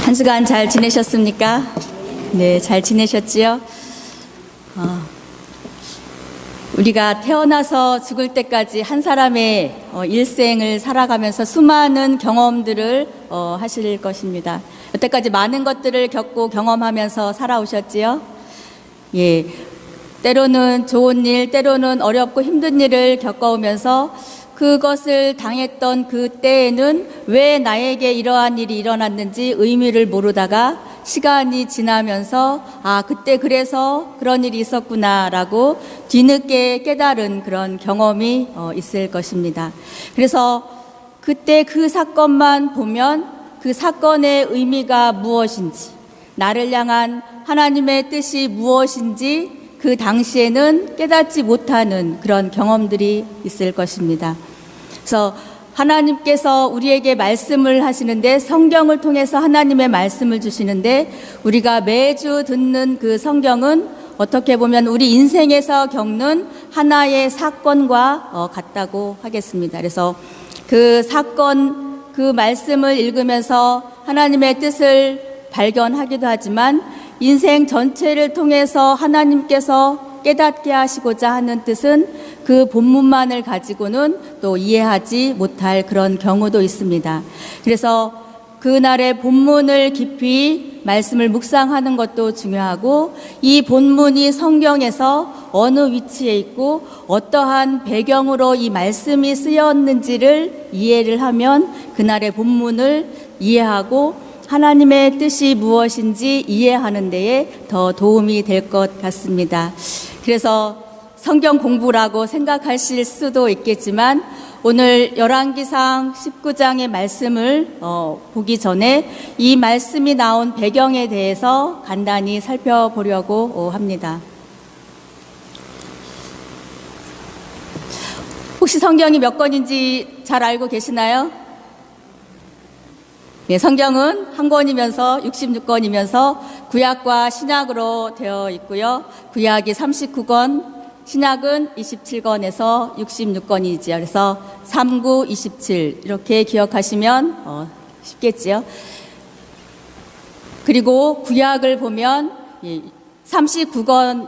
한 주간 잘 지내셨습니까? 네, 잘 지내셨지요? 우리가 태어나서 죽을 때까지 한 사람의 일생을 살아가면서 수많은 경험들을 하실 것입니다. 여태까지 많은 것들을 겪고 경험하면서 살아오셨지요? 예, 때로는 좋은 일, 때로는 어렵고 힘든 일을 겪어오면서 그것을 당했던 그 때에는 왜 나에게 이러한 일이 일어났는지 의미를 모르다가 시간이 지나면서 그때 그래서 그런 일이 있었구나라고 뒤늦게 깨달은 그런 경험이 있을 것입니다. 그래서 그때 그 사건만 보면 그 사건의 의미가 무엇인지, 나를 향한 하나님의 뜻이 무엇인지 그 당시에는 깨닫지 못하는 그런 경험들이 있을 것입니다. 그래서 하나님께서 우리에게 말씀을 하시는데, 성경을 통해서 하나님의 말씀을 주시는데, 우리가 매주 듣는 그 성경은 어떻게 보면 우리 인생에서 겪는 하나의 사건과 같다고 하겠습니다. 그래서 그 사건, 그 말씀을 읽으면서 하나님의 뜻을 발견하기도 하지만 인생 전체를 통해서 하나님께서 깨닫게 하시고자 하는 뜻은 그 본문만을 가지고는 또 이해하지 못할 그런 경우도 있습니다. 그래서 그날의 본문을 깊이 말씀을 묵상하는 것도 중요하고, 이 본문이 성경에서 어느 위치에 있고 어떠한 배경으로 이 말씀이 쓰였는지를 이해를 하면 그날의 본문을 이해하고 하나님의 뜻이 무엇인지 이해하는 데에 더 도움이 될 것 같습니다. 그래서 성경 공부라고 생각하실 수도 있겠지만, 오늘 열왕기상 19장의 말씀을 보기 전에 이 말씀이 나온 배경에 대해서 간단히 살펴보려고 합니다. 혹시 성경이 몇 권인지 잘 알고 계시나요? 네, 성경은 한 권이면서 66권이면서 구약과 신약으로 되어 있고요. 구약이 39권, 신약은 27권에서 66권이지요. 그래서 39, 27 이렇게 기억하시면 쉽겠지요. 그리고 구약을 보면 39권의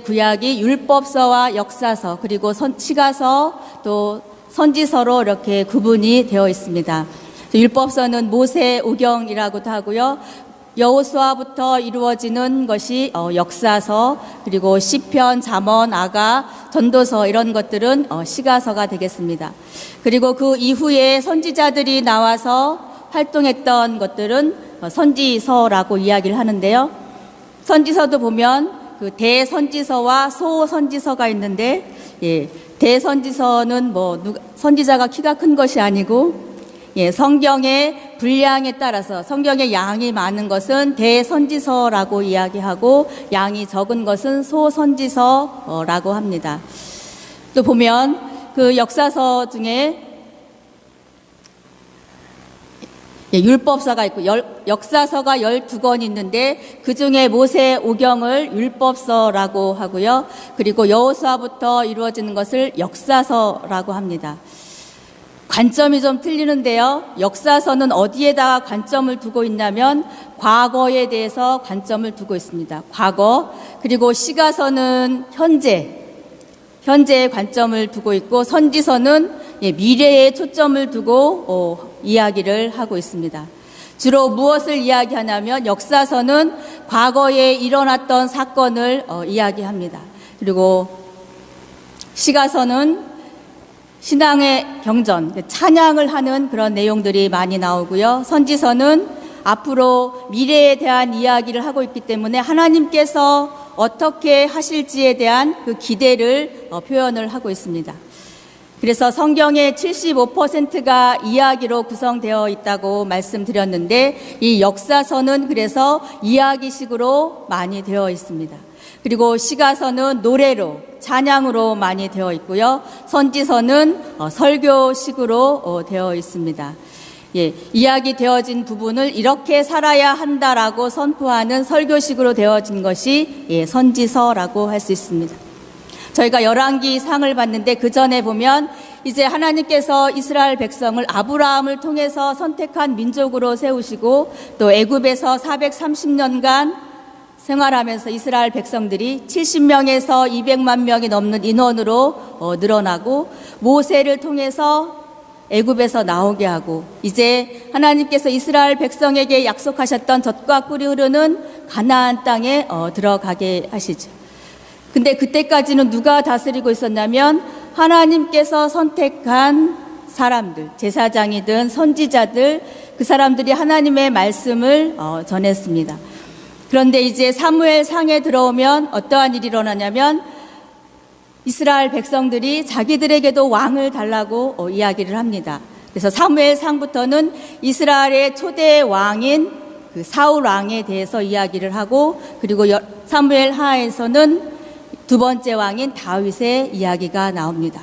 구약이 율법서와 역사서, 그리고 시가서, 또 선지서로 이렇게 구분이 되어 있습니다. 율법서는 모세오경이라고도 하고요. 여호수아부터 이루어지는 것이 역사서, 그리고 시편, 잠언, 아가, 전도서 이런 것들은 시가서가 되겠습니다. 그리고 그 이후에 선지자들이 나와서 활동했던 것들은 선지서라고 이야기를 하는데요. 선지서도 보면 그 대선지서와 소선지서가 있는데, 대선지서는 선지자가 키가 큰 것이 아니고, 성경의 분량에 따라서 성경의 양이 많은 것은 대선지서라고 이야기하고, 양이 적은 것은 소선지서라고 합니다. 또 보면 그 역사서 중에 율법서가 있고 역사서가 12권 있는데, 그 중에 모세오경을 율법서라고 하고요. 그리고 여호수아부터 이루어지는 것을 역사서라고 합니다. 관점이 좀 틀리는데요. 역사서는 어디에다가 관점을 두고 있냐면 과거에 대해서 관점을 두고 있습니다. 과거. 그리고 시가서는 현재에 관점을 두고 있고, 선지서는 미래에 초점을 두고 이야기를 하고 있습니다. 주로 무엇을 이야기하냐면 역사서는 과거에 일어났던 사건을 이야기합니다. 그리고 시가서는 신앙의 경전, 찬양을 하는 그런 내용들이 많이 나오고요. 선지서는 앞으로 미래에 대한 이야기를 하고 있기 때문에 하나님께서 어떻게 하실지에 대한 그 기대를 표현을 하고 있습니다. 그래서 성경의 75%가 이야기로 구성되어 있다고 말씀드렸는데, 이 역사서는 그래서 이야기식으로 많이 되어 있습니다. 그리고 시가서는 노래로, 찬양으로 많이 되어 있고요. 선지서는 설교식으로 되어 있습니다. 이야기 되어진 부분을 이렇게 살아야 한다라고 선포하는 설교식으로 되어진 것이 선지서라고 할 수 있습니다. 저희가 열왕기 상을 봤는데, 그 전에 보면 이제 하나님께서 이스라엘 백성을 아브라함을 통해서 선택한 민족으로 세우시고 또 애굽에서 430년간 생활하면서 이스라엘 백성들이 70명에서 200만 명이 넘는 인원으로 늘어나고 모세를 통해서 애굽에서 나오게 하고 이제 하나님께서 이스라엘 백성에게 약속하셨던 젖과 꿀이 흐르는 가나안 땅에 들어가게 하시죠. 근데 그때까지는 누가 다스리고 있었냐면 하나님께서 선택한 사람들, 제사장이든 선지자들, 그 사람들이 하나님의 말씀을 전했습니다. 그런데 이제 사무엘 상에 들어오면 어떠한 일이 일어나냐면 이스라엘 백성들이 자기들에게도 왕을 달라고 이야기를 합니다. 그래서 사무엘 상부터는 이스라엘의 초대 왕인 그 사울 왕에 대해서 이야기를 하고 그리고 사무엘 하에서는 두 번째 왕인 다윗의 이야기가 나옵니다.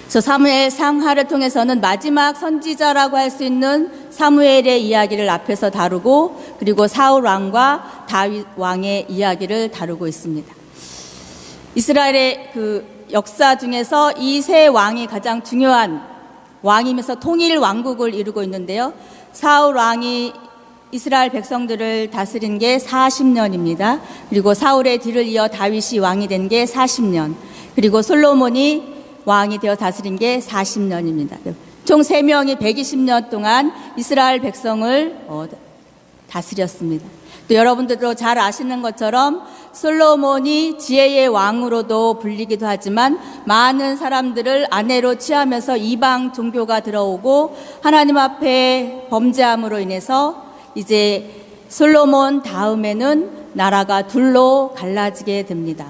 그래서 사무엘 상하를 통해서는 마지막 선지자라고 할 수 있는 사무엘의 이야기를 앞에서 다루고 그리고 사울 왕과 다윗 왕의 이야기를 다루고 있습니다. 이스라엘의 그 역사 중에서 이 세 왕이 가장 중요한 왕이면서 통일 왕국을 이루고 있는데요. 사울 왕이 이스라엘 백성들을 다스린 게 40년입니다. 그리고 사울의 뒤를 이어 다윗이 왕이 된 게 40년. 그리고 솔로몬이 왕이 되어 다스린 게 40년입니다. 총 3명이 120년 동안 이스라엘 백성을 다스렸습니다. 또 여러분들도 잘 아시는 것처럼 솔로몬이 지혜의 왕으로도 불리기도 하지만 많은 사람들을 아내로 취하면서 이방 종교가 들어오고 하나님 앞에 범죄함으로 인해서 이제 솔로몬 다음에는 나라가 둘로 갈라지게 됩니다.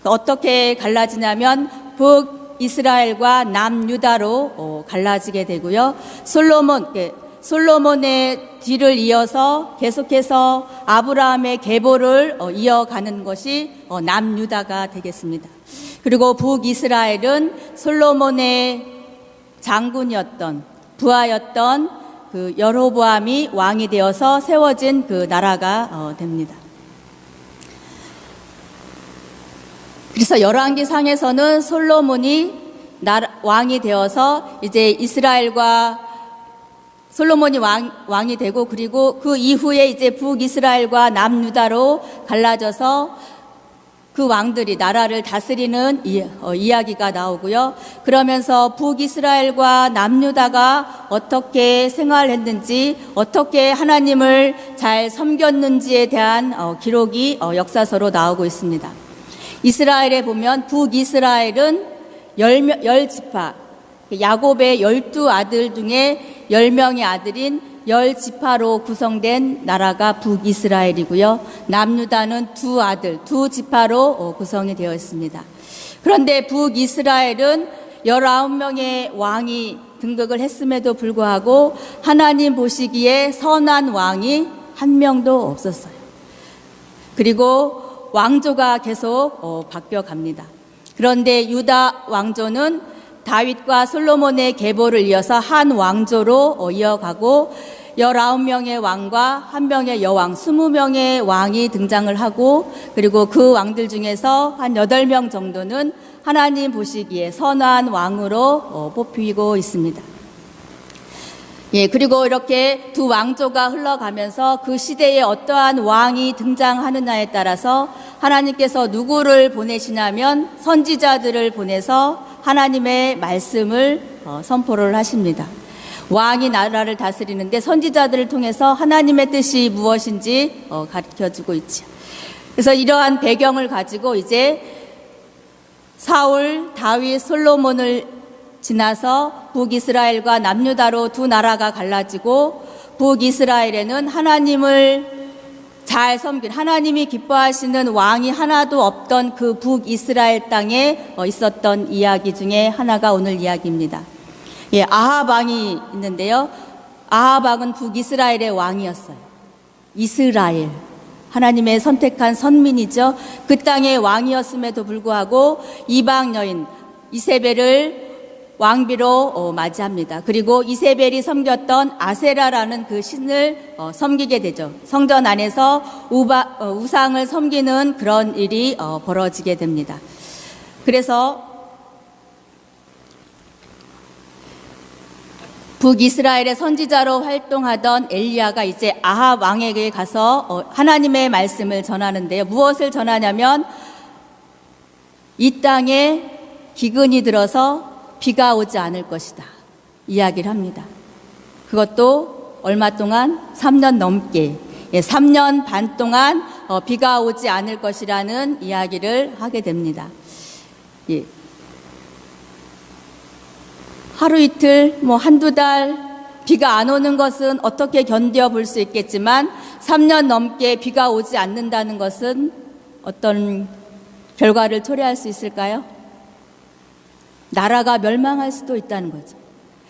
어떻게 갈라지냐면 북이스라엘과 남유다로 갈라지게 되고요. 솔로몬의 뒤를 이어서 계속해서 아브라함의 계보를 이어가는 것이 남유다가 되겠습니다. 그리고 북이스라엘은 솔로몬의 장군이었던 부하였던 그 여로보암이 왕이 되어서 세워진 그 나라가 됩니다. 그래서 열왕기상에서는 솔로몬이 왕이 되어서 이제 이스라엘과 솔로몬이 왕이 되고 그리고 그 이후에 이제 북이스라엘과 남유다로 갈라져서 그 왕들이 나라를 다스리는 이야기가 나오고요. 그러면서 북이스라엘과 남유다가 어떻게 생활했는지, 어떻게 하나님을 잘 섬겼는지에 대한 기록이 역사서로 나오고 있습니다. 이스라엘에 보면 북이스라엘은 10지파, 야곱의 12아들 중에 10명의 아들인 10지파로 구성된 나라가 북이스라엘이고요. 남유다는 2아들, 2지파로 구성이 되어 있습니다. 그런데 북이스라엘은 19명의 왕이 등극을 했음에도 불구하고 하나님 보시기에 선한 왕이 한 명도 없었어요. 그리고 왕조가 계속 바뀌어갑니다. 그런데 유다 왕조는 다윗과 솔로몬의 계보를 이어서 한 왕조로 이어가고 19명의 왕과 1명의 여왕 20명의 왕이 등장을 하고 그리고 그 왕들 중에서 한 8명 정도는 하나님 보시기에 선한 왕으로 뽑히고 있습니다. 예, 그리고 이렇게 두 왕조가 흘러가면서 그 시대에 어떠한 왕이 등장하느냐에 따라서 하나님께서 누구를 보내시냐면 선지자들을 보내서 하나님의 말씀을 선포를 하십니다. 왕이 나라를 다스리는데 선지자들을 통해서 하나님의 뜻이 무엇인지 가르쳐주고 있죠. 그래서 이러한 배경을 가지고 이제 사울, 다윗, 솔로몬을 지나서 북이스라엘과 남유다로 두 나라가 갈라지고 북이스라엘에는 하나님을 잘 섬긴 하나님이 기뻐하시는 왕이 하나도 없던 그 북이스라엘 땅에 있었던 이야기 중에 하나가 오늘 이야기입니다. 예, 아합 왕이 있는데요. 아합 왕은 북이스라엘의 왕이었어요. 이스라엘, 하나님의 선택한 선민이죠. 그 땅의 왕이었음에도 불구하고 이방 여인 이세벨을 왕비로 맞이합니다. 그리고 이세벨이 섬겼던 아세라라는 그 신을 섬기게 되죠. 성전 안에서 우상을 섬기는 그런 일이 벌어지게 됩니다. 그래서 북이스라엘의 선지자로 활동하던 엘리야가 이제 아합 왕에게 가서 하나님의 말씀을 전하는데요. 무엇을 전하냐면 이 땅에 기근이 들어서 비가 오지 않을 것이다 이야기를 합니다. 그것도 얼마 동안 3년 넘게 3년 반 동안 비가 오지 않을 것이라는 이야기를 하게 됩니다. 예. 하루 이틀, 한두 달 비가 안 오는 것은 어떻게 견뎌볼 수 있겠지만 3년 넘게 비가 오지 않는다는 것은 어떤 결과를 초래할 수 있을까요? 나라가 멸망할 수도 있다는 거죠.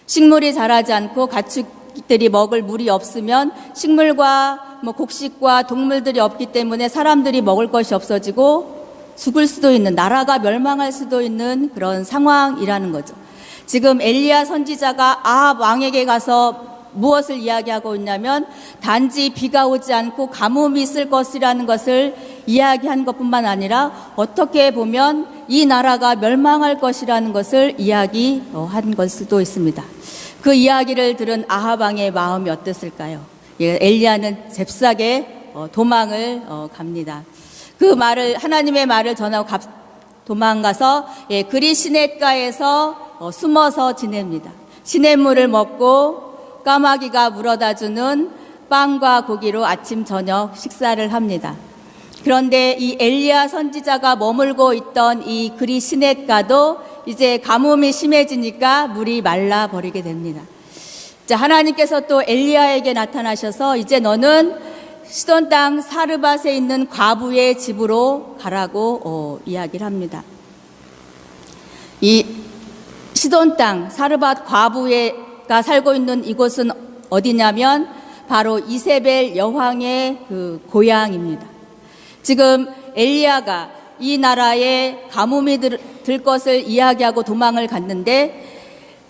식물이 자라지 않고 가축들이 먹을 물이 없으면 식물과 곡식과 동물들이 없기 때문에 사람들이 먹을 것이 없어지고 죽을 수도 있는, 나라가 멸망할 수도 있는 그런 상황이라는 거죠. 지금 엘리야 선지자가 아합 왕에게 가서 무엇을 이야기하고 있냐면 단지 비가 오지 않고 가뭄이 있을 것이라는 것을 이야기한 것뿐만 아니라 어떻게 보면 이 나라가 멸망할 것이라는 것을 이야기한 걸 수도 있습니다. 그 이야기를 들은 아합 왕의 마음이 어땠을까요? 엘리야는 잽싸게 도망을 갑니다. 그 말을, 하나님의 말을 전하고 도망가서 그리 시냇가에서 숨어서 지냅니다. 시냇물을 먹고 까마귀가 물어다 주는 빵과 고기로 아침 저녁 식사를 합니다. 그런데 이 엘리야 선지자가 머물고 있던 이 그리 시냇가도 이제 가뭄이 심해지니까 물이 말라 버리게 됩니다. 자, 하나님께서 또 엘리야에게 나타나셔서 이제 너는 시돈 땅 사르밧에 있는 과부의 집으로 가라고 이야기를 합니다. 이 시돈 땅 사르밧 과부가 살고 있는 이곳은 어디냐면 바로 이세벨 여왕의 그 고향입니다. 지금 엘리야가 이 나라에 가뭄이 들 것을 이야기하고 도망을 갔는데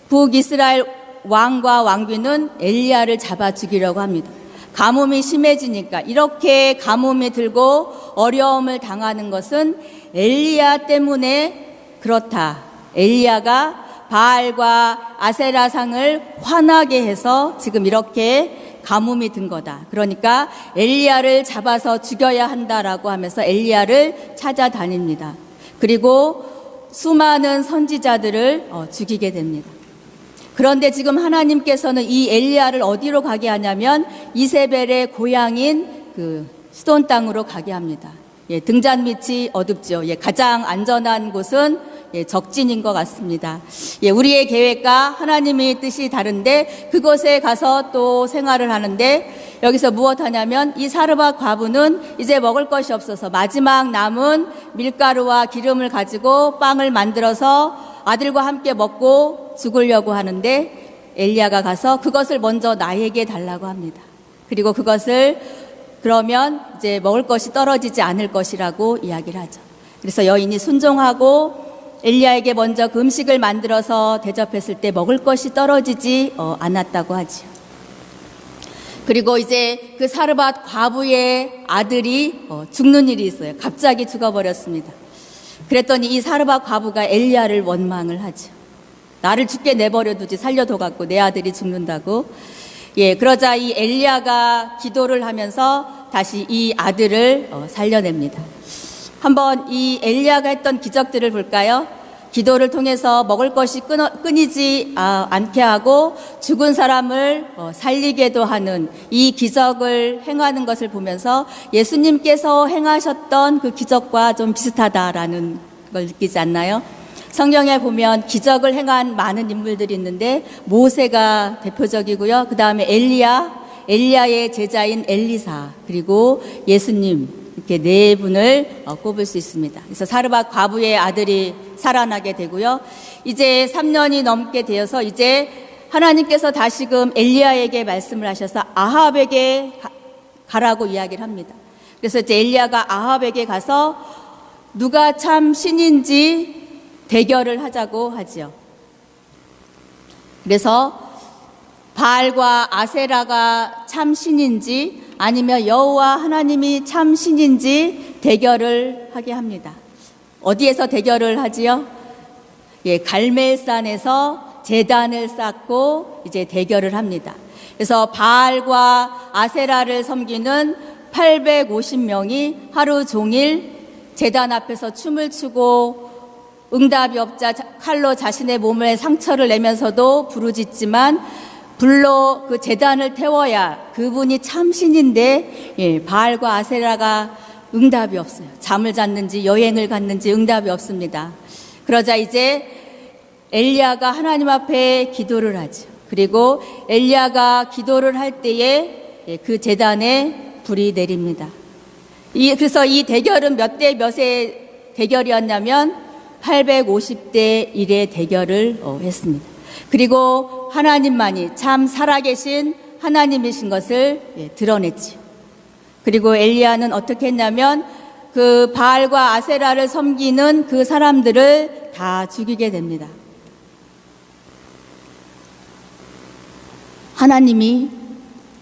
북이스라엘 왕과 왕비는 엘리야를 잡아 죽이려고 합니다. 가뭄이 심해지니까, 이렇게 가뭄이 들고 어려움을 당하는 것은 엘리야 때문에 그렇다. 엘리야가 바알과 아세라상을 화나게 해서 지금 이렇게 가뭄이 든 거다. 그러니까 엘리야를 잡아서 죽여야 한다라고 하면서 엘리야를 찾아다닙니다. 그리고 수많은 선지자들을 죽이게 됩니다. 그런데 지금 하나님께서는 이 엘리야를 어디로 가게 하냐면 이세벨의 고향인 그 시돈 땅으로 가게 합니다. 등잔 밑이 어둡죠. 가장 안전한 곳은 적진인 것 같습니다. 우리의 계획과 하나님의 뜻이 다른데 그곳에 가서 또 생활을 하는데 여기서 무엇 하냐면 이 사르밧 과부는 이제 먹을 것이 없어서 마지막 남은 밀가루와 기름을 가지고 빵을 만들어서 아들과 함께 먹고 죽으려고 하는데 엘리야가 가서 그것을 먼저 나에게 달라고 합니다. 그리고 그것을 그러면 이제 먹을 것이 떨어지지 않을 것이라고 이야기를 하죠. 그래서 여인이 순종하고 엘리야에게 먼저 그 음식을 만들어서 대접했을 때 먹을 것이 떨어지지 않았다고 하지요. 그리고 이제 그 사르밧 과부의 아들이 죽는 일이 있어요. 갑자기 죽어버렸습니다. 그랬더니 이 사르밧 과부가 엘리야를 원망을 하죠. 나를 죽게 내버려두지 살려둬 갖고 내 아들이 죽는다고. 그러자 이 엘리야가 기도를 하면서 다시 이 아들을 살려냅니다. 한번 이 엘리야가 했던 기적들을 볼까요? 기도를 통해서 먹을 것이 끊이지 않게 하고 죽은 사람을 살리게도 하는 이 기적을 행하는 것을 보면서 예수님께서 행하셨던 그 기적과 좀 비슷하다라는 걸 느끼지 않나요? 성경에 보면 기적을 행한 많은 인물들이 있는데 모세가 대표적이고요. 그 다음에 엘리야의 제자인 엘리사, 그리고 예수님, 이렇게 네 분을 꼽을 수 있습니다. 그래서 사르밧 과부의 아들이 살아나게 되고요. 이제 3년이 넘게 되어서 이제 하나님께서 다시금 엘리야에게 말씀을 하셔서 아합에게 가라고 이야기를 합니다. 그래서 이제 엘리야가 아합에게 가서 누가 참 신인지 대결을 하자고 하지요. 그래서 바알과 아세라가 참 신인지 아니면 여호와 하나님이 참 신인지 대결을 하게 합니다. 어디에서 대결을 하지요? 갈멜산에서 제단을 쌓고 이제 대결을 합니다. 그래서 바알과 아세라를 섬기는 850명이 하루 종일 제단 앞에서 춤을 추고 응답이 없자 칼로 자신의 몸에 상처를 내면서도 부르짖지만 불로 그 제단을 태워야 그분이 참신인데 바알과 아세라가 응답이 없어요. 잠을 잤는지 여행을 갔는지 응답이 없습니다. 그러자 이제 엘리야가 하나님 앞에 기도를 하죠. 그리고 엘리야가 기도를 할 때에 그 제단에 불이 내립니다. 그래서 이 대결은 몇 대 몇의 대결이었냐면 850대 1의 대결을 했습니다. 그리고 하나님만이 참 살아계신 하나님이신 것을 드러냈지요. 그리고 엘리야는 어떻게 했냐면 그 바알과 아세라를 섬기는 그 사람들을 다 죽이게 됩니다. 하나님이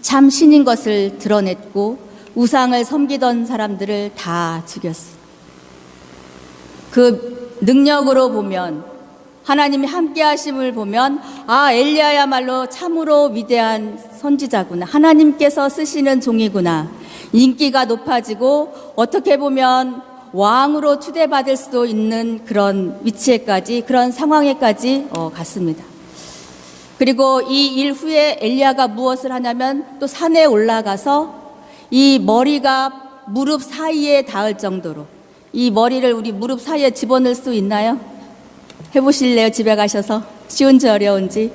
참 신인 것을 드러냈고 우상을 섬기던 사람들을 다 죽였어요. 그 능력으로 보면 하나님이 함께 하심을 보면 엘리야야말로 참으로 위대한 선지자구나. 하나님께서 쓰시는 종이구나. 인기가 높아지고 어떻게 보면 왕으로 추대받을 수도 있는 그런 위치에까지 그런 상황에까지 갔습니다. 그리고 이 일 후에 엘리야가 무엇을 하냐면 또 산에 올라가서 이 머리가 무릎 사이에 닿을 정도로 이 머리를 우리 무릎 사이에 집어넣을 수 있나요? 해보실래요? 집에 가셔서 쉬운지 어려운지.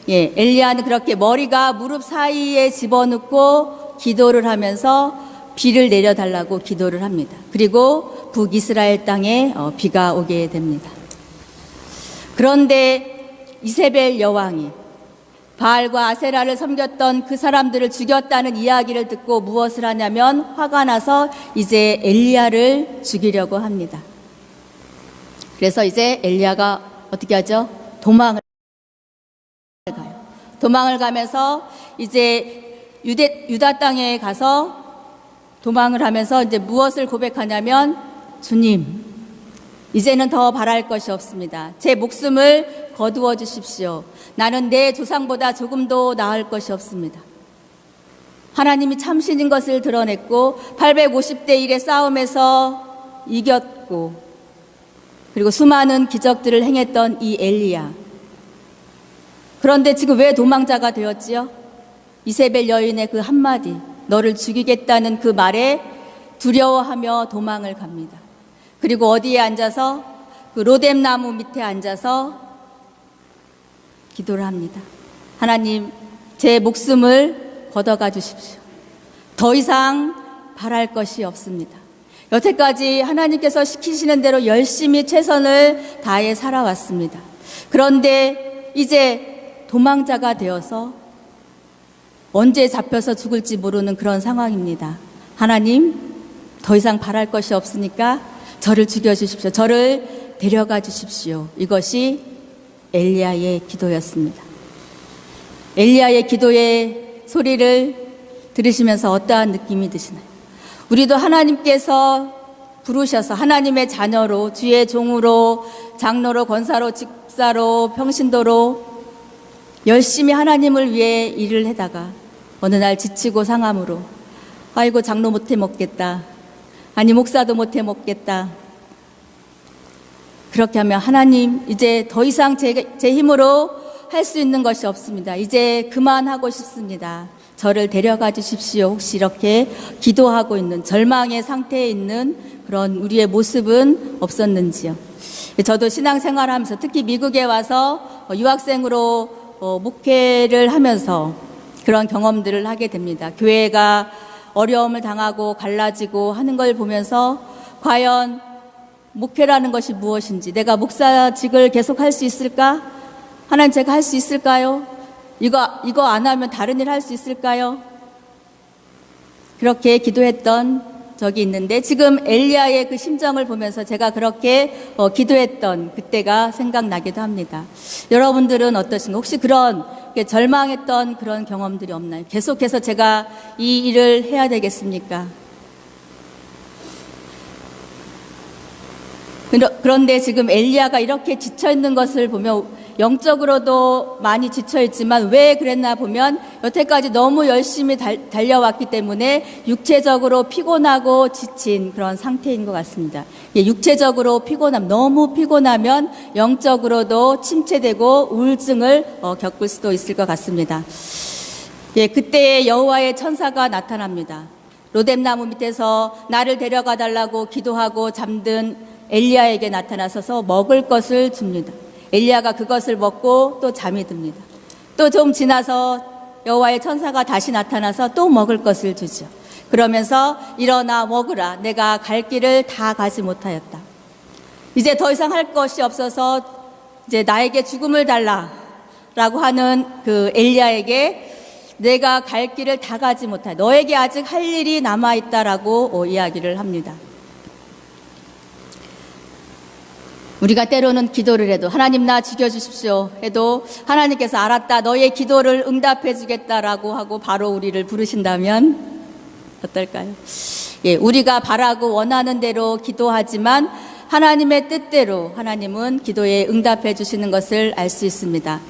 엘리야는 그렇게 머리가 무릎 사이에 집어넣고 기도를 하면서 비를 내려달라고 기도를 합니다. 그리고 북이스라엘 땅에 비가 오게 됩니다. 그런데 이세벨 여왕이 바알과 아세라를 섬겼던 그 사람들을 죽였다는 이야기를 듣고 무엇을 하냐면 화가 나서 이제 엘리야를 죽이려고 합니다. 그래서 이제 엘리야가 어떻게 하죠? 도망을 가요. 도망을 가면서 이제 유다 땅에 가서 도망을 하면서 이제 무엇을 고백하냐면 주님, 이제는 더 바랄 것이 없습니다. 제 목숨을 거두어 주십시오. 나는 내 조상보다 조금도 나을 것이 없습니다. 하나님이 참신인 것을 드러냈고 850대 1의 싸움에서 이겼고 그리고 수많은 기적들을 행했던 이 엘리야. 그런데 지금 왜 도망자가 되었지요? 이세벨 여인의 그 한마디, 너를 죽이겠다는 그 말에 두려워하며 도망을 갑니다. 그리고 어디에 앉아서 그 로뎀 나무 밑에 앉아서 기도를 합니다. 하나님, 제 목숨을 걷어가 주십시오. 더 이상 바랄 것이 없습니다. 여태까지 하나님께서 시키시는 대로 열심히 최선을 다해 살아왔습니다. 그런데 이제 도망자가 되어서 언제 잡혀서 죽을지 모르는 그런 상황입니다. 하나님, 더 이상 바랄 것이 없으니까 저를 죽여주십시오. 저를 데려가 주십시오. 이것이 엘리야의 기도였습니다. 엘리야의 기도의 소리를 들으시면서 어떠한 느낌이 드시나요? 우리도 하나님께서 부르셔서 하나님의 자녀로, 주의 종으로, 장로로, 권사로, 집사로, 평신도로 열심히 하나님을 위해 일을 하다가 어느 날 지치고 상함으로 아이고 장로 못해 먹겠다. 아니 목사도 못해 먹겠다. 그렇게 하면 하나님 이제 더 이상 제 힘으로 할 수 있는 것이 없습니다. 이제 그만하고 싶습니다. 저를 데려가 주십시오. 혹시 이렇게 기도하고 있는 절망의 상태에 있는 그런 우리의 모습은 없었는지요? 저도 신앙생활하면서 특히 미국에 와서 유학생으로 목회를 하면서 그런 경험들을 하게 됩니다. 교회가 어려움을 당하고 갈라지고 하는 걸 보면서 과연 목회라는 것이 무엇인지, 내가 목사직을 계속 할 수 있을까? 하나님, 제가 할 수 있을까요? 이거 안 하면 다른 일 할 수 있을까요? 그렇게 기도했던 적이 있는데 지금 엘리야의 그 심정을 보면서 제가 그렇게 기도했던 그때가 생각나기도 합니다. 여러분들은 어떠신가? 혹시 그런 절망했던 그런 경험들이 없나요? 계속해서 제가 이 일을 해야 되겠습니까? 그런데 지금 엘리야가 이렇게 지쳐있는 것을 보며 영적으로도 많이 지쳐있지만 왜 그랬나 보면 여태까지 너무 열심히 달려왔기 때문에 육체적으로 피곤하고 지친 그런 상태인 것 같습니다. 육체적으로 너무 피곤하면 영적으로도 침체되고 우울증을 겪을 수도 있을 것 같습니다. 그때 여호와의 천사가 나타납니다. 로뎀나무 밑에서 나를 데려가 달라고 기도하고 잠든 엘리야에게 나타나서서 먹을 것을 줍니다. 엘리야가 그것을 먹고 또 잠이 듭니다. 또 좀 지나서 여호와의 천사가 다시 나타나서 또 먹을 것을 주죠. 그러면서 일어나 먹으라. 내가 갈 길을 다 가지 못하였다. 이제 더 이상 할 것이 없어서 이제 나에게 죽음을 달라라고 하는 그 엘리야에게 내가 갈 길을 다 가지 못하여 너에게 아직 할 일이 남아있다라고 이야기를 합니다. 우리가 때로는 기도를 해도 하나님 나 죽여주십시오 해도 하나님께서 알았다 너의 기도를 응답해 주겠다라고 하고 바로 우리를 부르신다면 어떨까요? 우리가 바라고 원하는 대로 기도하지만 하나님의 뜻대로 하나님은 기도에 응답해 주시는 것을 알 수 있습니다.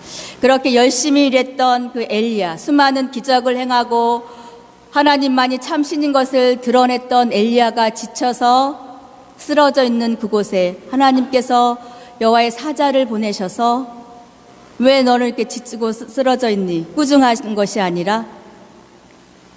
그렇게 열심히 일했던 그 엘리야, 수많은 기적을 행하고 하나님만이 참신인 것을 드러냈던 엘리야가 지쳐서 쓰러져 있는 그곳에 하나님께서 여호와의 사자를 보내셔서 왜 너를 이렇게 지치고 쓰러져 있니? 꾸중하신 것이 아니라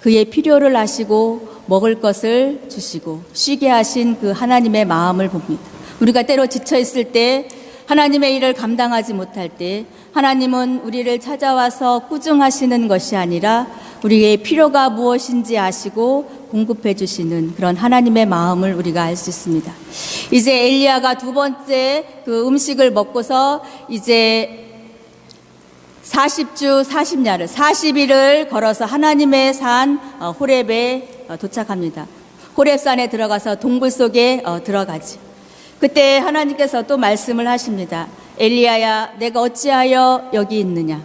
그의 필요를 아시고 먹을 것을 주시고 쉬게 하신 그 하나님의 마음을 봅니다. 우리가 때로 지쳐 있을 때 하나님의 일을 감당하지 못할 때 하나님은 우리를 찾아와서 꾸중하시는 것이 아니라 우리의 필요가 무엇인지 아시고 공급해 주시는 그런 하나님의 마음을 우리가 알 수 있습니다. 이제 엘리야가 두 번째 그 음식을 먹고서 이제 40주 40일을 걸어서 하나님의 산 호렙에 도착합니다. 호렙산에 들어가서 동굴 속에 들어가지. 그때 하나님께서 또 말씀을 하십니다. 엘리야야, 내가 어찌하여 여기 있느냐?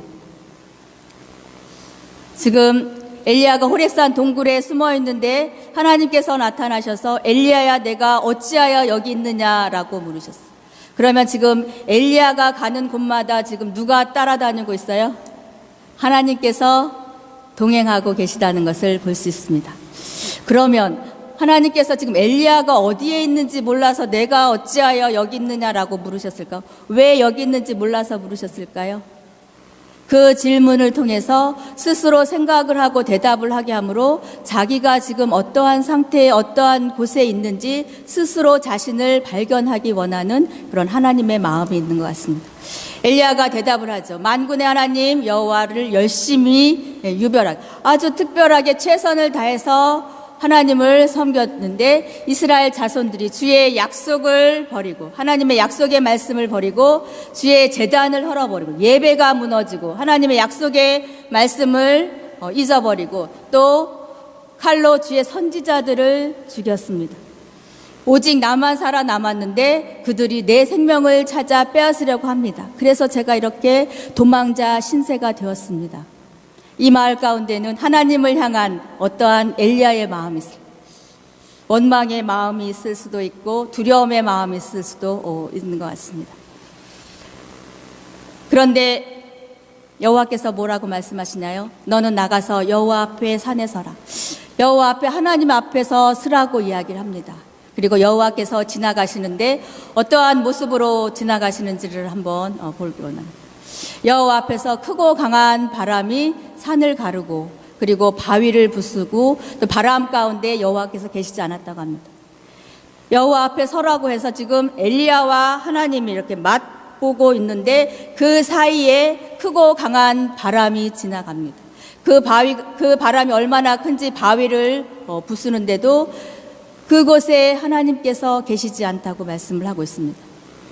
지금 엘리야가 호렙산 동굴에 숨어 있는데 하나님께서 나타나셔서 엘리야야, 내가 어찌하여 여기 있느냐라고 물으셨어요. 그러면 지금 엘리야가 가는 곳마다 지금 누가 따라다니고 있어요? 하나님께서 동행하고 계시다는 것을 볼 수 있습니다. 그러면 하나님께서 지금 엘리야가 어디에 있는지 몰라서 내가 어찌하여 여기 있느냐라고 물으셨을까? 왜 여기 있는지 몰라서 물으셨을까요? 그 질문을 통해서 스스로 생각을 하고 대답을 하게 하므로 자기가 지금 어떠한 상태에 어떠한 곳에 있는지 스스로 자신을 발견하기 원하는 그런 하나님의 마음이 있는 것 같습니다. 엘리야가 대답을 하죠. 만군의 하나님 여호와를 열심히 유별하게 아주 특별하게 최선을 다해서 하나님을 섬겼는데 이스라엘 자손들이 주의 약속을 버리고 하나님의 약속의 말씀을 버리고 주의 제단을 헐어버리고 예배가 무너지고 하나님의 약속의 말씀을 잊어버리고 또 칼로 주의 선지자들을 죽였습니다. 오직 나만 살아남았는데 그들이 내 생명을 찾아 빼앗으려고 합니다. 그래서 제가 이렇게 도망자 신세가 되었습니다. 이 마을 가운데는 하나님을 향한 어떠한 엘리야의 마음이 있을, 원망의 마음이 있을 수도 있고 두려움의 마음이 있을 수도 있는 것 같습니다. 그런데 여호와께서 뭐라고 말씀하시나요? 너는 나가서 여호와 앞에 산에 서라. 여호와 앞에 하나님 앞에서 서라고 이야기를 합니다. 그리고 여호와께서 지나가시는데 어떠한 모습으로 지나가시는지를 한번 보기 원합니다. 여호와 앞에서 크고 강한 바람이 산을 가르고 그리고 바위를 부수고 또 바람 가운데 여호와께서 계시지 않았다고 합니다. 여호와 앞에 서라고 해서 지금 엘리야와 하나님이 이렇게 맞보고 있는데 그 사이에 크고 강한 바람이 지나갑니다. 그 바람이 얼마나 큰지 바위를 부수는데도 그곳에 하나님께서 계시지 않다고 말씀을 하고 있습니다.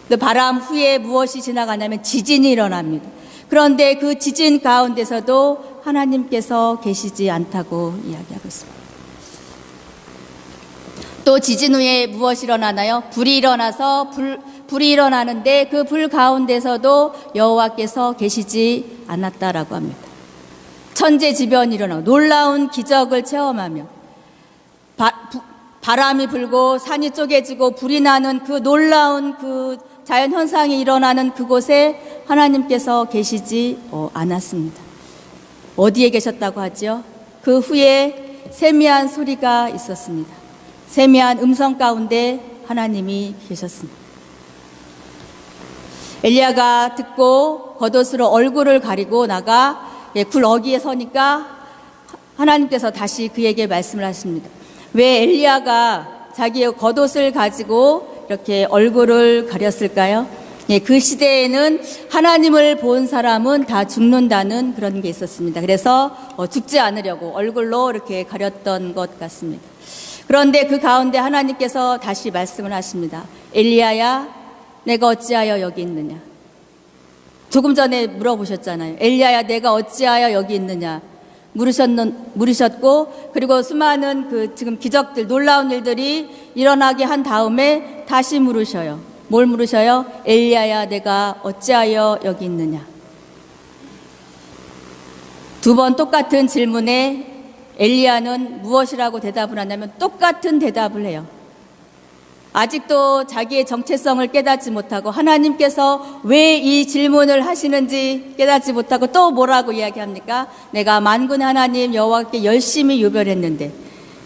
그 바람 후에 무엇이 지나가냐면 지진이 일어납니다. 그런데 그 지진 가운데서도 하나님께서 계시지 않다고 이야기하고 있습니다. 또 지진 후에 무엇이 일어나나요? 불이 일어나서 불이 일어나는데 그 불 가운데서도 여호와께서 계시지 않았다라고 합니다. 천재지변이 일어나고 놀라운 기적을 체험하며 바람이 불고 산이 쪼개지고 불이 나는 그 놀라운 그 자연 현상이 일어나는 그곳에 하나님께서 계시지 않았습니다. 어디에 계셨다고 하죠? 그 후에 세미한 소리가 있었습니다. 세미한 음성 가운데 하나님이 계셨습니다. 엘리야가 듣고 겉옷으로 얼굴을 가리고 나가 굴 어귀에 서니까 하나님께서 다시 그에게 말씀을 하십니다. 왜 엘리야가 자기의 겉옷을 가지고 이렇게 얼굴을 가렸을까요? 그 시대에는 하나님을 본 사람은 다 죽는다는 그런 게 있었습니다. 그래서 죽지 않으려고 얼굴로 이렇게 가렸던 것 같습니다. 그런데 그 가운데 하나님께서 다시 말씀을 하십니다. 엘리야야, 내가 어찌하여 여기 있느냐? 조금 전에 물어보셨잖아요. 엘리야야, 내가 어찌하여 여기 있느냐? 물으셨고, 그리고 수많은 지금 기적들, 놀라운 일들이 일어나게 한 다음에 다시 물으셔요. 뭘 물으셔요? 엘리야야, 내가 어찌하여 여기 있느냐? 두 번 똑같은 질문에 엘리야는 무엇이라고 대답을 하냐면 똑같은 대답을 해요. 아직도 자기의 정체성을 깨닫지 못하고 하나님께서 왜 이 질문을 하시는지 깨닫지 못하고 또 뭐라고 이야기합니까? 내가 만군의 하나님 여호와께 열심히 유별했는데,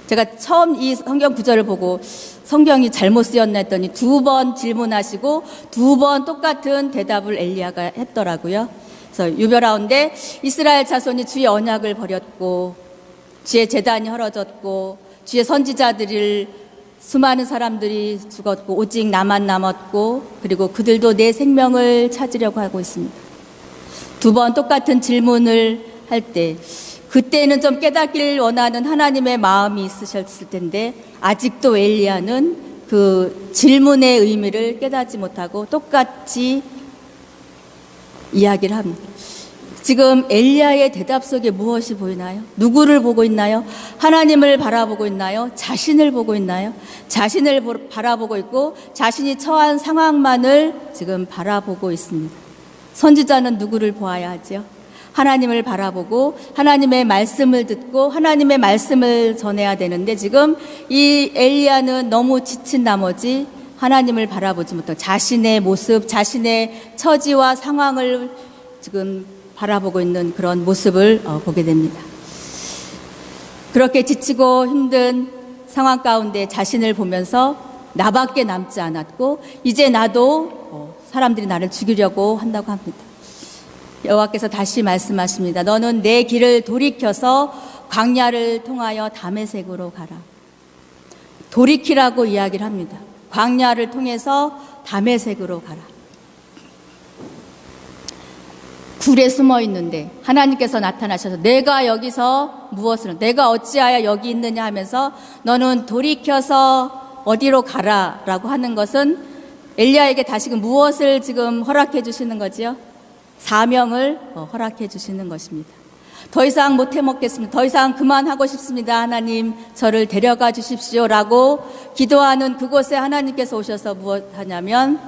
제가 처음 이 성경 구절을 보고 성경이 잘못 쓰였나 했더니 두 번 질문하시고 두 번 똑같은 대답을 엘리야가 했더라고요. 그래서 유별하온데 이스라엘 자손이 주의 언약을 버렸고 주의 제단이 헐어졌고 주의 선지자들을 수많은 사람들이 죽었고 오직 나만 남았고 그리고 그들도 내 생명을 찾으려고 하고 있습니다. 두 번 똑같은 질문을 할 때 그때는 좀 깨닫기를 원하는 하나님의 마음이 있으셨을 텐데 아직도 엘리야는 그 질문의 의미를 깨닫지 못하고 똑같이 이야기를 합니다. 지금 엘리야의 대답 속에 무엇이 보이나요? 누구를 보고 있나요? 하나님을 바라보고 있나요? 자신을 보고 있나요? 자신을 바라보고 있고 자신이 처한 상황만을 지금 바라보고 있습니다. 선지자는 누구를 보아야 하죠? 하나님을 바라보고 하나님의 말씀을 듣고 하나님의 말씀을 전해야 되는데 지금 이 엘리야는 너무 지친 나머지 하나님을 바라보지 못하고 자신의 모습, 자신의 처지와 상황을 지금 바라보고 있는 그런 모습을 보게 됩니다. 그렇게 지치고 힘든 상황 가운데 자신을 보면서 나밖에 남지 않았고 이제 나도 사람들이 나를 죽이려고 한다고 합니다. 여호와께서 다시 말씀하십니다. 너는 내 길을 돌이켜서 광야를 통하여 다메섹으로 가라. 돌이키라고 이야기를 합니다. 광야를 통해서 다메섹으로 가라. 굴에 숨어 있는데 하나님께서 나타나셔서 내가 여기서 무엇을, 내가 어찌하여 여기 있느냐 하면서 너는 돌이켜서 어디로 가라 라고 하는 것은 엘리야에게 다시금 무엇을 지금 허락해 주시는 거지요? 사명을 허락해 주시는 것입니다. 더 이상 못 해먹겠습니다. 더 이상 그만하고 싶습니다. 하나님 저를 데려가 주십시오 라고 기도하는 그곳에 하나님께서 오셔서 무엇 하냐면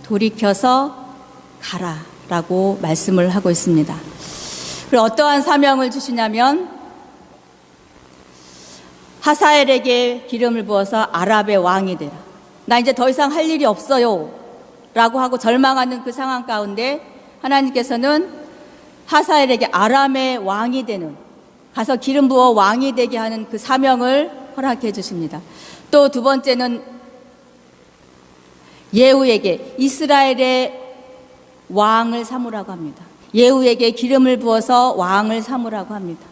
돌이켜서 가라 라고 말씀을 하고 있습니다. 그리고 어떠한 사명을 주시냐면 하사엘에게 기름을 부어서 아랍의 왕이 되라. 나 이제 더 이상 할 일이 없어요 라고 하고 절망하는 그 상황 가운데 하나님께서는 하사엘에게 아람의 왕이 되는, 가서 기름 부어 왕이 되게 하는 그 사명을 허락해 주십니다. 또 두 번째는 예후에게 이스라엘의 왕을 삼으라고 합니다. 예후에게 기름을 부어서 왕을 삼으라고 합니다.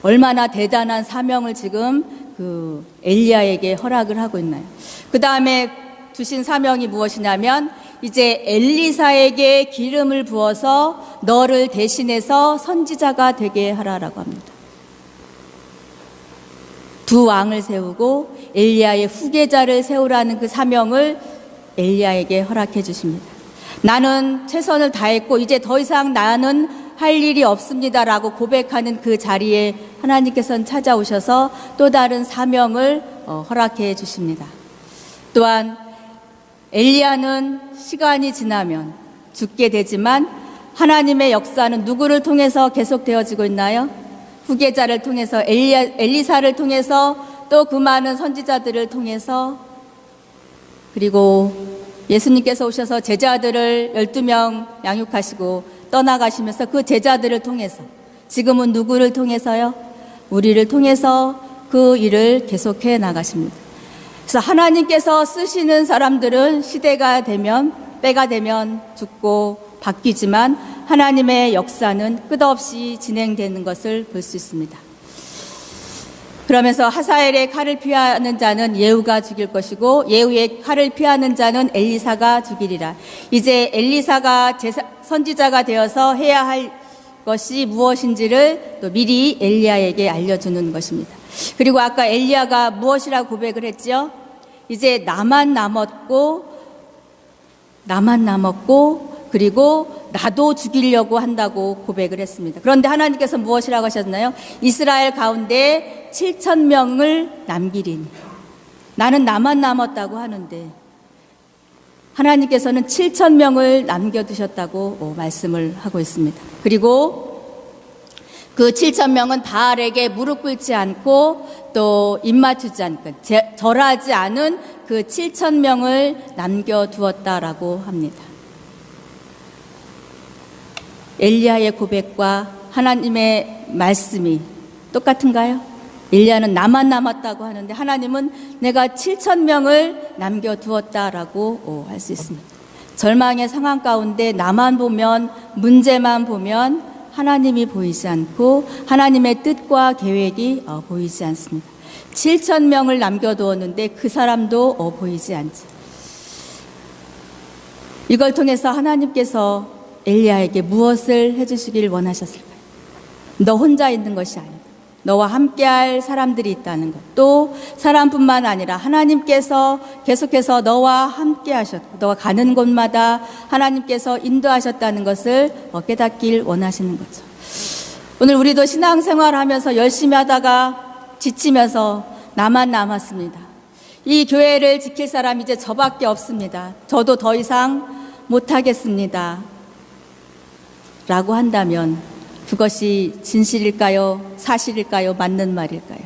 얼마나 대단한 사명을 지금 그 엘리야에게 허락을 하고 있나요? 그 다음에 주신 사명이 무엇이냐면 이제 엘리사에게 기름을 부어서 너를 대신해서 선지자가 되게 하라라고 합니다. 두 왕을 세우고 엘리야의 후계자를 세우라는 그 사명을 엘리야에게 허락해 주십니다. 나는 최선을 다했고 이제 더 이상 나는 할 일이 없습니다라고 고백하는 그 자리에 하나님께서는 찾아오셔서 또 다른 사명을 허락해 주십니다. 또한 엘리야는 시간이 지나면 죽게 되지만 하나님의 역사는 누구를 통해서 계속되어지고 있나요? 후계자를 통해서 엘리사를 통해서 또 그 많은 선지자들을 통해서 그리고 예수님께서 오셔서 제자들을 12명 양육하시고 떠나가시면서 그 제자들을 통해서 지금은 누구를 통해서요? 우리를 통해서 그 일을 계속해 나가십니다. 그래서 하나님께서 쓰시는 사람들은 시대가 되면 때가 되면 죽고 바뀌지만 하나님의 역사는 끝없이 진행되는 것을 볼 수 있습니다. 그러면서 하사엘의 칼을 피하는 자는 예후가 죽일 것이고 예후의 칼을 피하는 자는 엘리사가 죽이리라. 이제 엘리사가 선지자가 되어서 해야 할 것이 무엇인지를 또 미리 엘리야에게 알려주는 것입니다. 그리고 아까 엘리야가 무엇이라고 고백을 했지요? 이제 나만 남았고 그리고 나도 죽이려고 한다고 고백을 했습니다. 그런데 하나님께서 무엇이라고 하셨나요? 이스라엘 가운데 7,000명을 남기리니. 나는 나만 남았다고 하는데 하나님께서는 7,000명을 남겨두셨다고 말씀을 하고 있습니다. 그리고 그 7,000명은 바알에게 무릎 꿇지 않고 또 입맞추지 않고 절하지 않은 그 7,000명을 남겨두었다라고 합니다. 엘리야의 고백과 하나님의 말씀이 똑같은가요? 엘리야는 나만 남았다고 하는데 하나님은 내가 7,000명을 남겨두었다라고 할 수 있습니다. 절망의 상황 가운데 나만 보면, 문제만 보면 하나님이 보이지 않고 하나님의 뜻과 계획이 보이지 않습니다. 7,000명을 남겨두었는데 그 사람도 보이지 않지. 이걸 통해서 하나님께서 엘리야에게 무엇을 해주시길 원하셨을까요? 너 혼자 있는 것이 아니다. 너와 함께할 사람들이 있다는 것. 또 사람뿐만 아니라 하나님께서 계속해서 너와 함께 하셨고 너가 가는 곳마다 하나님께서 인도하셨다는 것을 깨닫길 원하시는 거죠. 오늘 우리도 신앙생활하면서 열심히 하다가 지치면서 나만 남았습니다. 이 교회를 지킬 사람이 이제 저밖에 없습니다. 저도 더 이상 못하겠습니다. 라고 한다면 그것이 진실일까요? 사실일까요? 맞는 말일까요?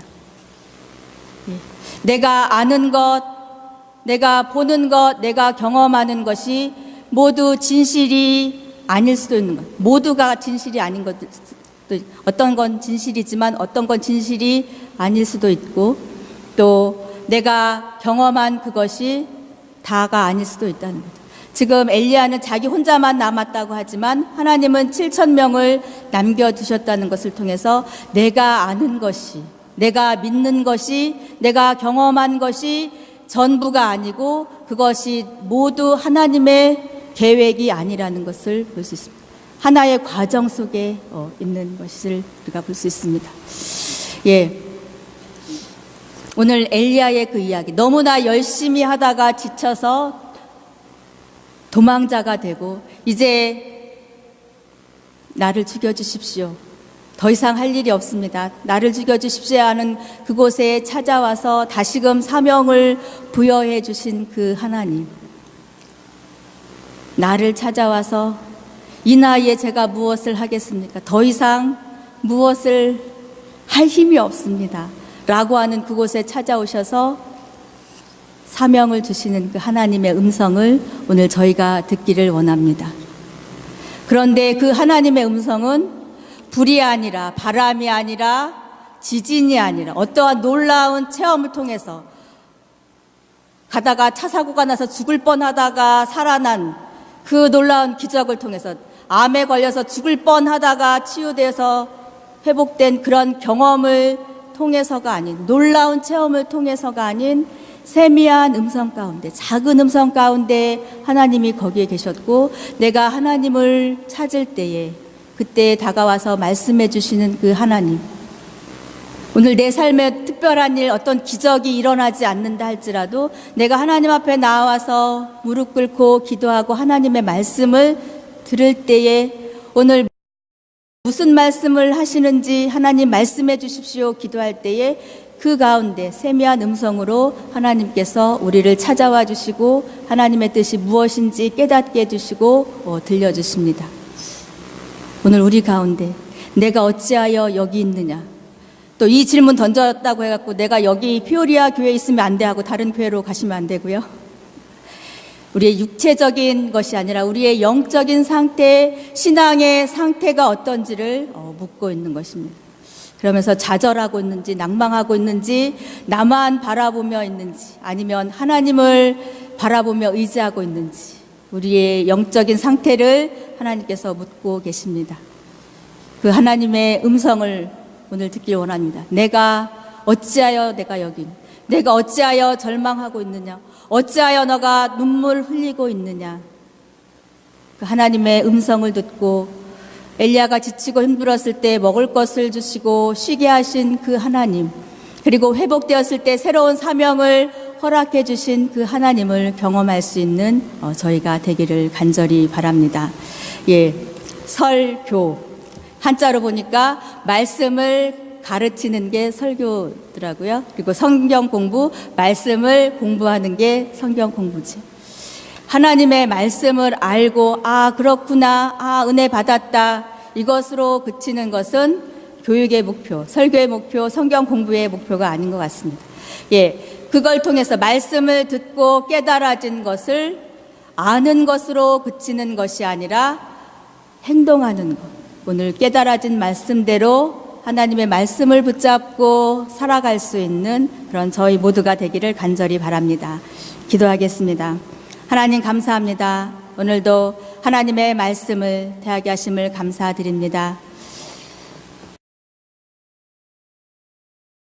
내가 아는 것, 내가 보는 것, 내가 경험하는 것이 모두 진실이 아닐 수도 있는 것. 모두가 진실이 아닌 것. 어떤 건 진실이지만 어떤 건 진실이 아닐 수도 있고 또 내가 경험한 그것이 다가 아닐 수도 있다는 것. 지금 엘리야는 자기 혼자만 남았다고 하지만 하나님은 7,000명을 남겨두셨다는 것을 통해서 내가 아는 것이, 내가 믿는 것이, 내가 경험한 것이 전부가 아니고 그것이 모두 하나님의 계획이 아니라는 것을 볼 수 있습니다. 하나의 과정 속에 있는 것을 우리가 볼 수 있습니다. 예. 오늘 엘리야의 그 이야기, 너무나 열심히 하다가 지쳐서 도망자가 되고 이제 나를 죽여주십시오. 더 이상 할 일이 없습니다. 나를 죽여주십시오 하는 그곳에 찾아와서 다시금 사명을 부여해 주신 그 하나님. 나를 찾아와서 이 나이에 제가 무엇을 하겠습니까? 더 이상 무엇을 할 힘이 없습니다. 라고 하는 그곳에 찾아오셔서 사명을 주시는 그 하나님의 음성을 오늘 저희가 듣기를 원합니다. 그런데 그 하나님의 음성은 불이 아니라 바람이 아니라 지진이 아니라 어떠한 놀라운 체험을 통해서 가다가 차 사고가 나서 죽을 뻔하다가 살아난 그 놀라운 기적을 통해서 암에 걸려서 죽을 뻔하다가 치유돼서 회복된 그런 경험을 통해서가 아닌 놀라운 체험을 통해서가 아닌 세미한 음성 가운데 작은 음성 가운데 하나님이 거기에 계셨고 내가 하나님을 찾을 때에 그때 다가와서 말씀해 주시는 그 하나님 오늘 내 삶에 특별한 일 어떤 기적이 일어나지 않는다 할지라도 내가 하나님 앞에 나와서 무릎 꿇고 기도하고 하나님의 말씀을 들을 때에 오늘 무슨 말씀을 하시는지 하나님 말씀해 주십시오 기도할 때에 그 가운데 세미한 음성으로 하나님께서 우리를 찾아와 주시고 하나님의 뜻이 무엇인지 깨닫게 해주시고 들려주십니다. 오늘 우리 가운데 내가 어찌하여 여기 있느냐 또 이 질문 던졌다고 해갖고 내가 여기 피오리아 교회에 있으면 안 돼 하고 다른 교회로 가시면 안 되고요. 우리의 육체적인 것이 아니라 우리의 영적인 상태, 신앙의 상태가 어떤지를 묻고 있는 것입니다. 그러면서 좌절하고 있는지, 낭망하고 있는지, 나만 바라보며 있는지, 아니면 하나님을 바라보며 의지하고 있는지, 우리의 영적인 상태를 하나님께서 묻고 계십니다. 그 하나님의 음성을 오늘 듣길 원합니다. 내가 어찌하여 내가 여기 있느냐? 내가 어찌하여 절망하고 있느냐? 어찌하여 너가 눈물 흘리고 있느냐? 그 하나님의 음성을 듣고 엘리야가 지치고 힘들었을 때 먹을 것을 주시고 쉬게 하신 그 하나님, 그리고 회복되었을 때 새로운 사명을 허락해 주신 그 하나님을 경험할 수 있는 저희가 되기를 간절히 바랍니다. 예, 설교. 한자로 보니까 말씀을 가르치는 게 설교더라고요. 그리고 성경 공부, 말씀을 공부하는 게 성경 공부지. 하나님의 말씀을 알고 그렇구나, 은혜 받았다, 이것으로 그치는 것은 교육의 목표, 설교의 목표, 성경 공부의 목표가 아닌 것 같습니다. 예, 그걸 통해서 말씀을 듣고 깨달아진 것을 아는 것으로 그치는 것이 아니라 행동하는 것. 오늘 깨달아진 말씀대로 하나님의 말씀을 붙잡고 살아갈 수 있는 그런 저희 모두가 되기를 간절히 바랍니다. 기도하겠습니다. 하나님 감사합니다. 오늘도 하나님의 말씀을 대하게 하심을 감사드립니다.